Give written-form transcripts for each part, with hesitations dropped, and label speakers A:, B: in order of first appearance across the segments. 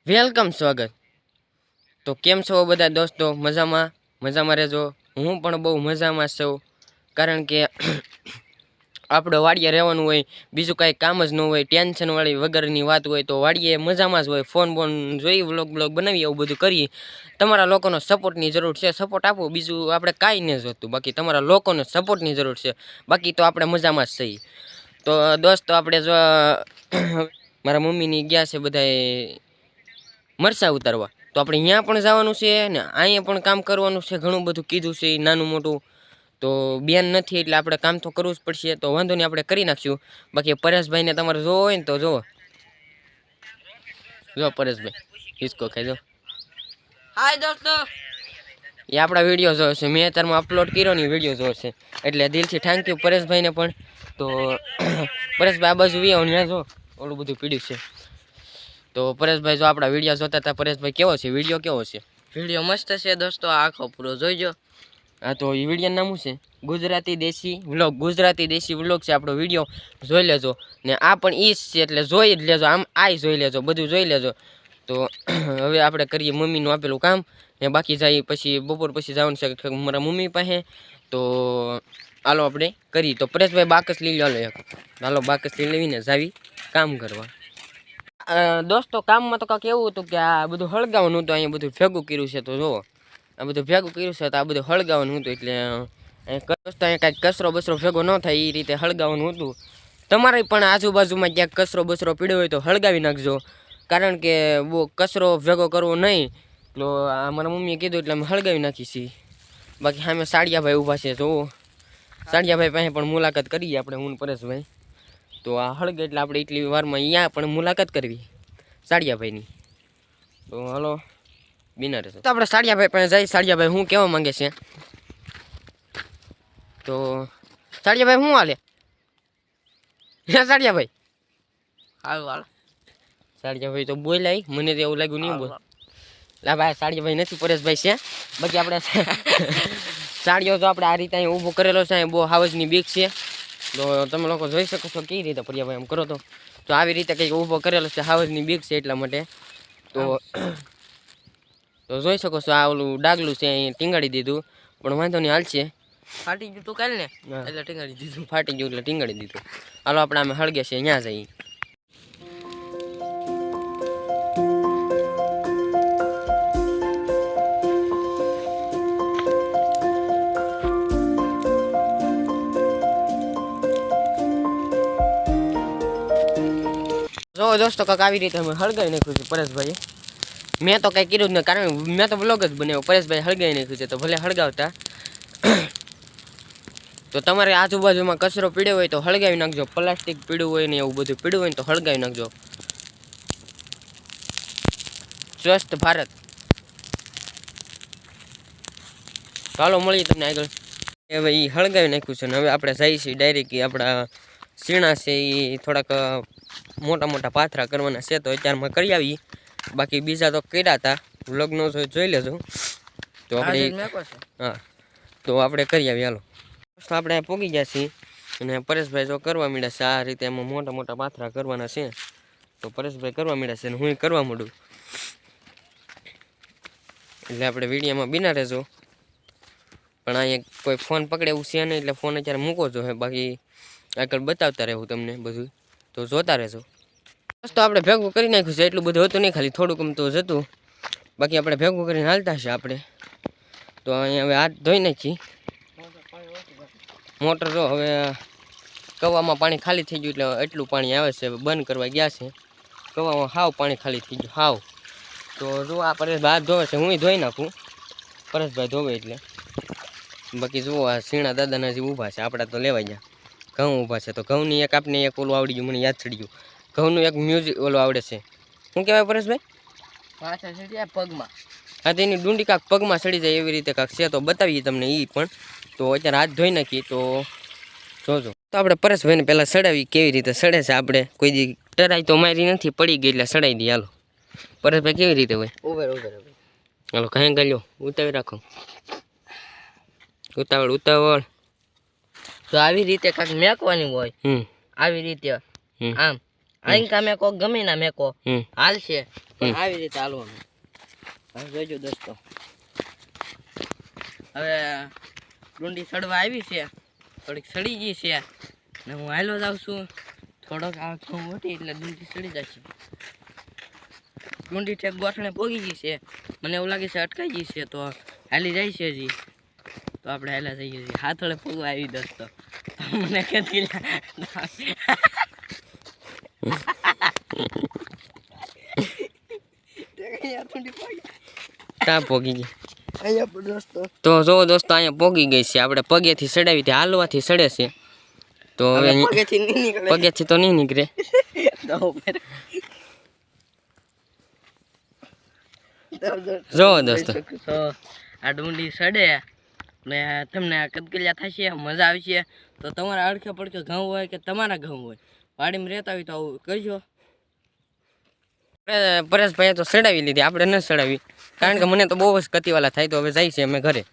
A: Welcome સ્વાગત. તો કેમ છો બધા દોસ્તો? મજામાં રહેજો. હું પણ બહુ મજામાં છું, કારણ કે આપણે વાડીએ રહેવાનું હોય, બીજું કાંઈ કામ જ ન હોય, ટેન્શનવાળી વગરની વાત હોય, તો વાડીએ મજામાં જ હોય. ફોન જોઈ, વ્લોગ બનાવીએ, એવું બધું કરીએ. તમારા લોકોનો સપોર્ટની જરૂર છે, સપોર્ટ આપો. બીજું આપણે કાંઈ નહીં જોતું, બાકી તમારા લોકોનો સપોર્ટની જરૂર છે. બાકી તો આપણે મજામાં જ છીએ. તો દોસ્તો આપણે જો મારા મમ્મીની ગયા છે બધાએ મરસા ઉતારવા, તો આપણે અહીંયા પણ જવાનું છે ને અહીંયા પણ કામ કરવાનું છે. ઘણું બધું કીધું છે નાનું મોટું, તો બેન નથી એટલે આપણે કામ તો કરવું જ પડશે. તો વાંધો નહીં, આપણે કરી નાખશું. બાકી પરેશભાઈને તમારે જોવો હોય ને તો જો પરેશભાઈ હિસકો ખાઈ દો. હાય દોસ્તો, એ આપણા વિડીયો જોવે છે. મેં અત્યારમાં અપલોડ કર્યો ને વિડીયો જોવે છે, એટલે દિલથી થેન્ક યુ પરેશભાઈને પણ. તો પરેશભાઈ આ બાજુ વી ત્યાં જો ઓલું બધું પીડ્યું છે. તો પરેશભાઈ જો આપણા વિડીયો જોતા હતા. પરેશભાઈ કેવો છે વિડીયો? કેવો છે વિડીયો? મસ્ત છે દોસ્તો, આખો પૂરો જોઈજો. હા, તો એ વિડીયોનું નામ શું છે? ગુજરાતી દેશી વ્લોગ છે આપણો. વિડીયો જોઈ લેજો. ને આ પણ ઈ છે એટલે જોઈ જ લેજો. આમ આય જોઈ લેજો, બધું જોઈ લેજો. તો હવે આપણે કરીએ મમ્મીનું આપેલું કામ ને બાકી જાય પછી બપોર પછી જવાનું છે મારા મમ્મી પાસે. તો હાલો આપણે કરી. તો પરેશભાઈ બાકસ લઈ લો. હાલો બાકસ લઈ લેવીને જાવી કામ કરવા. દોસ્તો કામમાં તો કાંઈક એવું હતું કે આ બધું હળગાવાનું હતું. અહીંયા બધું ભેગું કર્યું છે, તો જુઓ આ બધું ભેગું કર્યું છે. તો આ બધું હળગાવાનું હતું, એટલે દોસ્તો અહીંયા કાંઈક કચરો બસરો ભેગો ન થાય એ રીતે હળગાવાનું હતું. તમારે પણ આજુબાજુમાં ક્યાંક કચરો બસરો પીડ્યો હોય તો હળગાવી નાખજો, કારણ કે બહુ કચરો ભેગો કરવો નહીં. તો મારા મમ્મીએ કીધું એટલે અમે હળગાવી નાખી છીએ. બાકી સામે સાડિયાભાઈ ઊભા છે, જુઓ સાડિયાભાઈ પાસે પણ મુલાકાત કરીએ આપણે, હું પરેશભાઈ. તો આ હળગે એટલે આપણે એટલી વારમાં અહીંયા પણ મુલાકાત કરવી સાડિયાભાઈની. તો હાલો બિના રહેશે. તો આપણે સાડિયાભાઈ પાસે જઈ. સાડિયાભાઈ શું કહેવા માંગે છે? તો સાડિયાભાઈ શું હાલે? હે સાડિયાભાઈ? હાલ સાડિયાભાઈ તો બોલાય, મને તો એવું લાગ્યું નહીં બોલ. લા ભાઈ સાડિયાભાઈ નથી, પરેશભાઈ છે. બાકી આપણે સાડીઓ તો આપણે આ રીતે અહીં ઊભો કરેલો છે. બહુ હાવજની બીક છે. તો તમે લોકો જોઈ શકો છો કેવી રીતે પર્યાભાઈ એમ કરો તો આવી રીતે કંઈક ઊભો કરેલો છે. હાવજની બીક છે એટલા માટે. તો જોઈ શકો છો આ ઓલું ડાગલું છે અહીં ટીંગાડી દીધું, પણ વાંધો નહીં, હાલ છે. ફાટી ગયું તું કાલ ને એટલે ટીંગાડી દીધું. ફાટી ગયું એટલે ટીંગાડી દીધું. હાલો આપણે અમે હળગે છે ત્યાં જઈએ. જો દોસ્તો કાંક આવી રીતે અમે હળગાવી નાખ્યું છે પરેશભાઈ. મેં તો કંઈ કર્યું જ નહીં, કારણ મેં તો વ્લોગ જ બનાવ્યો. પરેશભાઈ હળગાવી નાખ્યું છે, તો ભલે હળગાવતા. તો તમારે આજુબાજુમાં કચરો પીડ્યો હોય તો હળગાવી નાખજો. પ્લાસ્ટિક પીડ્યું હોય ને એવું બધું પીડ્યું હોય ને તો હળગાવી નાખજો. સ્વસ્થ ભારત. ચાલો મળીએ તમને આગળ. હવે એ હળગાવી નાખ્યું છે ને હવે આપણે જઈએ છીએ ડાયરેક્ટ. આપણા સીણા છે એ થોડાક મોટા પાથરા કરવાના છે, તો અત્યારમાં કરી આવી. બાકી બીજા તો કર્યા હતા, વ્લોગનો જોઈ લેજો. તો આપણે હા, તો આપણે કરી આવી. હાલો આપણે પોગી ગયા છીએ અને પરેશભાઈ જો કરવા માંડ્યા છે. આ રીતે એમાં મોટા પાથરા કરવાના છે, તો પરેશભાઈ કરવા માંડ્યા છે અને હું કરવા માંડું. એટલે આપણે વિડીયોમાં બિના રહેજો. પણ અહીંયા કોઈ ફોન પકડે એવું છે નહીં, એટલે ફોન અત્યારે મૂકો છો. બાકી આગળ બતાવતા રહેવું તમને બધું, તો જોતા રહેજો. તો આપણે ભેગું કરી નાખ્યું છે. એટલું બધું હતું નહીં, ખાલી થોડુંક તો જતું. બાકી આપણે ભેગું કરીને હાલતા છે આપણે. તો અહીંયા હવે હાથ ધોઈ નાખી. મોટર જો હવે કવામાં પાણી ખાલી થઈ ગયું, એટલે એટલું પાણી આવે છે. બંધ કરવા ગયા છે. કવામાં હાવ પાણી ખાલી થઈ ગયું, હાવ. તો જો આ પરેશભાઈ હાથ ધોવે છે, હું ધોઈ નાખું. પરેશભાઈ ધોવે એટલે. બાકી જુઓ આ સીણા દાદાના જે ઊભા છે, આપણા તો લેવાઈ ગયા. ઘઉં ઊભા છે, તો ઘઉંની એક આપને એક ઓલું આવડી ગયું, મને યાદ ચડી ગયું. ઘઉંનું એક મ્યુઝિક ઓલું આવડે છે. શું કહેવાય પરેશભાઈ? પાછા ચડી જાય પગમાં. હા, તેની ડુંડી કાંક પગમાં ચડી જાય એવી રીતે કાંક છે, તો બતાવીએ તમને એ પણ. તો અત્યારે હાથ ધોઈ નાખીએ, તો જોજો. તો આપણે પરેશભાઈને પહેલાં સડાવી કેવી રીતે સડે છે. આપણે કોઈ દી ટરાઈ તો મારી નથી, પડી ગઈ એટલે સડાઈ દઈએ. હાલો પરેશભાઈ કેવી રીતે હોય? ઉભેર હાલો કાંઈ ગાલ્યો ઉતાવી રાખો. ઉતાવળ. તો આવી રીતે કાંઈક મેકવાની હોય, આવી રીતે આમ
B: આઈંકા મેકો ગમે ના મેકો
A: હમ
B: હાલશે પણ આવી રીતે હાલવાનું. હવે જોજો દોસ્તો, હવે ડુંડી સડવા આવી છે, થોડીક સડી ગઈ છે ને હું હાલો જાઉં છું. થોડોક આ ઘઉં વટી એટલે ડુંડી સડી જશે. ડુંડી ઠેક ગોઠણે પોગી ગઈ છે, મને એવું લાગે છે અટકાઈ ગઈ છે, તો હાલી જાય છે હજી. તો આપણે હાલા જઈએ છીએ. હાથોડે પગવા આવી દોસ્તો, મને કદી
A: ક્યાં પોગી ગઈ?
B: અહીંયા પણ દોસ્તો
A: તો જો દોસ્તો અહીંયા પોગી ગઈ છે. આપણે પગેથી સડાવી હતી, હાલવાથી સડે છે. તો હવે
B: પગેથી નહીં નીકળે,
A: પગેથી તો નહીં નીકળે. જો દોસ્તો
B: આ ડુંડી સડે ને તમને કદકલિયા થશે, મજા આવશે. તો તમારા અડખે પડખે ઘઉં હોય કે તમારા ઘઉં હોય, વાડીમાં રહેતા હોય તો આવું કરજો.
A: પરેશભાઈએ તો સડાવી લીધી, આપણે ન સડાવી, કારણ કે મને તો બહુ જ કતિવાલા થાય. તો હવે જાય છે અમે ઘરે.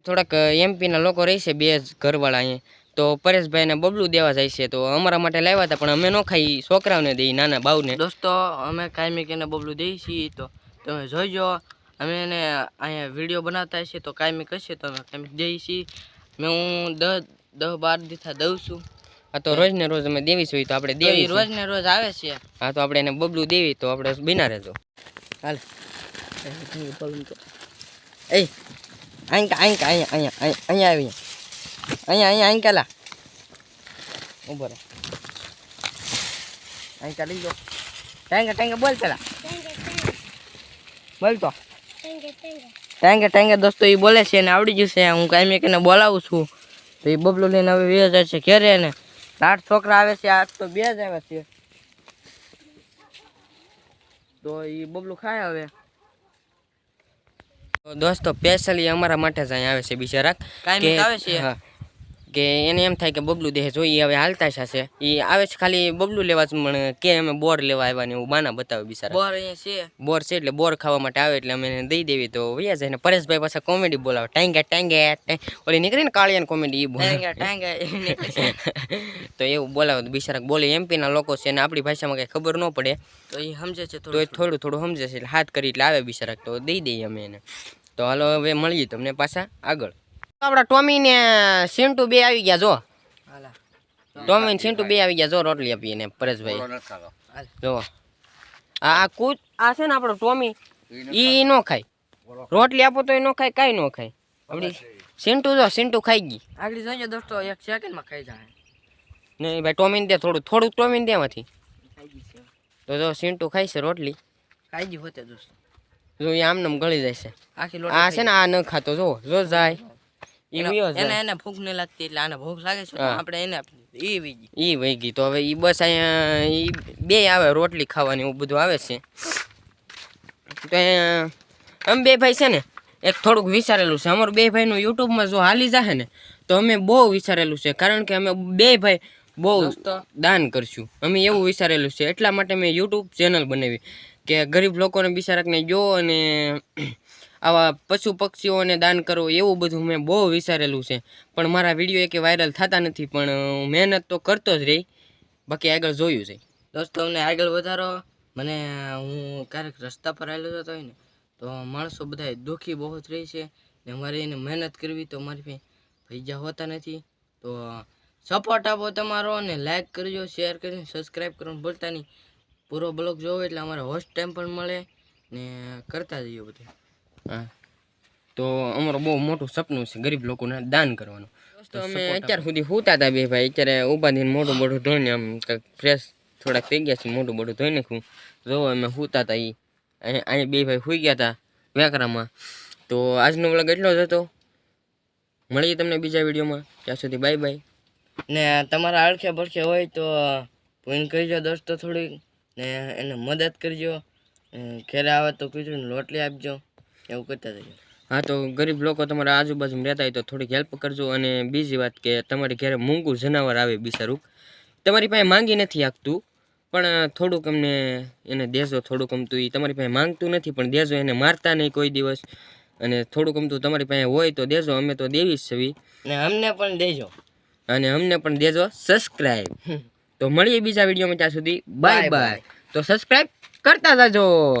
A: થોડાક એમપીના લોકો રહી છે, 2 જ ઘરવાળા અહીંયા. તો પરેશભાઈને બબલું દેવા જાય છે. તો અમારા માટે લાવ્યા હતા, પણ અમે ન ખાઈ, છોકરાઓને દઈ, નાના બાવને.
B: દોસ્તો અમે કાયમી કેને બબલું દઈએ છીએ, તો તમે જોઈજો. અમે એને અહીંયા વિડીયો બનાવતા હશે તો કાયમી કહેશે તો અમે કાયમી દઈએ છીએ. હું 10-12 દીથા દઉં છું.
A: હા, તો રોજ ને રોજ અમે દેવી જોઈએ, તો આપણે દેવી
B: રોજ ને રોજ આવે છે.
A: હા, તો આપણે એને બબલું દેવી, તો આપણે બિના રહેજો.
B: હાલ એ અહીંયા આવી, અહીંયા આંકા ઉભો રહે. આંકા લઈ જાઓ. ટેંગે બોલ પેલા, બોલ તો ટેંગે દોસ્તો એ બોલે છે ને આવડી જશે. હું કાંઈ મેં બોલાવું છું તો એ બબલું લઈને હવે વે જાય છે ઘેરે. ને 8 છોકરા આવે છે, આજ તો 2 જ આવ્યા છે. તો એ બબલું ખાય હવે.
A: દોસ્તો સ્પેશિયલી અમારા માટે જ અહીંયા આવે છે બિચારા,
B: કાંઈ આવે છે.
A: હા, કે એને એમ થાય કે બબલું દેહ જોઈએ, હવે હાલતા છે. એ આવે છે ખાલી બબલું લેવા જ, પણ કે અમે બોર લેવા આવ્યા ને એવું બાના બતાવે બિચારા.
B: બોર અહીંયા છે,
A: બોર છે એટલે બોર ખાવા માટે આવે, એટલે અમે એને દઈ દેવી. તો વૈયા જાય ને પરેશભાઈ પાછા કોમેડી બોલાવે, ટાંગે ઓલી નીકળી ને કાળિયાની કોમેડી, એ બોલે
B: ટાંગે.
A: તો એવું બોલાવે. તો બિચારા બોલે, એમપીના લોકો છે ને આપણી ભાષામાં કઈ ખબર ન પડે,
B: તો એ સમજે છે,
A: તો થોડું સમજે છે. એટલે હાથ કરી એટલે આવે બિચારા, તો દઈ દઈએ અમે એને. તો હાલો હવે મળીએ તમને પાછા આગળ. આપણા ટોમી ને સિન્ટુ 2 આવી ગયા. જો ટોમી ને સિન્ટુ 2 આવી ગયા. જો રોટલી આપીએ ને પરેશભાઈ. જો આ કૂદ આ છે ને આપણો ટોમી, ઈ નો ખાય. રોટલી આપો તો એ નો ખાય, કાંઈ નો ખાય. આપણી સિન્ટુ જો, સિન્ટુ ખાઈ ગઈ.
B: આગળ જોઈએ દોસ્તો, 1 સેકન્ડમાં ખાઈ જાય.
A: નહીં ભાઈ, ટોમીને દે, થોડુંક ટોમીને દે એમાંથી. તો જો સિન્ટુ ખાઈ છે રોટલી,
B: ખાઈ ગઈ હોતે દોસ્તો.
A: જો એ આમને ગળી જાય છે.
B: આખી
A: આ છે ને આ ન ખાતો, જો જાય.
B: એને ભૂખ નહીં લાગતી, એટલે આને ભૂખ લાગે છે, આપણે એને
A: ઈ વહી ગઈ. તો હવે ઈ બસ અહીંયા ઈ 2 આવે રોટલી ખાવાની, એવું બધું આવે છે. તો અમે 2 ભાઈ છે ને એક થોડુંક વિચારેલું છે. અમારું 2 ભાઈનું યુટ્યુબમાં જો હાલી જાય ને તો અમે બહુ વિચારેલું છે, કારણ કે અમે 2 ભાઈ બહુ દાન કરશું. અમે એવું વિચારેલું છે, એટલા માટે મેં યુટ્યુબ ચેનલ બનાવી કે ગરીબ લોકોને બિચારાકને જો અને આવા પશુ પક્ષીઓને દાન કરો, એવું બધું મેં બહુ વિચારેલું છે. પણ મારા વિડીયો એકે વાયરલ થતા નથી, પણ મહેનત તો કરતો જ રહી, બાકી આગળ જોયું છે.
B: દોસ્તો અમને આગળ વધારો. મને હું ક્યારેક રસ્તા પર આવેલો જતો હોય ને તો માણસો બધા દુઃખી બહુ રહી છે, ને મારે એને મહેનત કરવી તો મારી પાસે પૈસા હોતા નથી. તો સપોર્ટ આપો તમારો, ને લાઈક કરજો, શેર કરીને સબસ્ક્રાઈબ કરવાનું ભૂલતા નહીં. પૂરો બ્લોગ જોવો એટલે અમારે હોસ્ટ ટાઈમ પણ મળે ને કરતા જઈએ બધું.
A: હા, તો અમારું બહુ મોટું સપનું છે ગરીબ લોકોને દાન કરવાનું. તો અમે અત્યાર સુધી સૂતા હતા 2 ભાઈ, અત્યારે ઊભા થઈને મોટું મોટું ધોઈને આમ ફ્રેશ થોડાક થઈ ગયા છે, મોટું મોટું ધોઈ નાખ્યું. જો અમે સૂતા હતા, અહીંયા 2 ભાઈ સૂઈ ગયા હતા વેકરામાં. તો આજનો વ્લોગ એટલો જ હતો. મળીએ તમને બીજા વિડીયોમાં, ત્યાં સુધી બાય બાય.
B: ને તમારા અડખે પડખે હોય તો પૂન કરજો દોસ્તો થોડીક, ને એને મદદ કરજો. ઘરે આવે તો કીધું રોટલી આપજો, એવું કરતા જજો.
A: હા, તો ગરીબ લોકો તમારા આજુબાજુમાં રહેતા હોય તો થોડીક હેલ્પ કરજો. અને બીજી વાત કે તમારી ઘરે મૂંગું જનાવર આવે બિચારું, તમારી પાસે માંગી નથી આપતું, પણ થોડુંક અમને એને દેજો. થોડુંક અમતું એ તમારી પાસે માંગતું નથી, પણ દેજો. એને મારતા નહીં કોઈ દિવસ, અને થોડુંક અમતું તમારી પાસે હોય તો દેજો. અમે તો દેવી જ છવી,
B: ને અમને પણ દેજો,
A: અને અમને પણ દેજો સબસ્ક્રાઈબ. તો મળીએ બીજા વિડીયોમાં, ત્યાં સુધી બાય બાય. તો સબસ્ક્રાઇબ કરતા જાજો.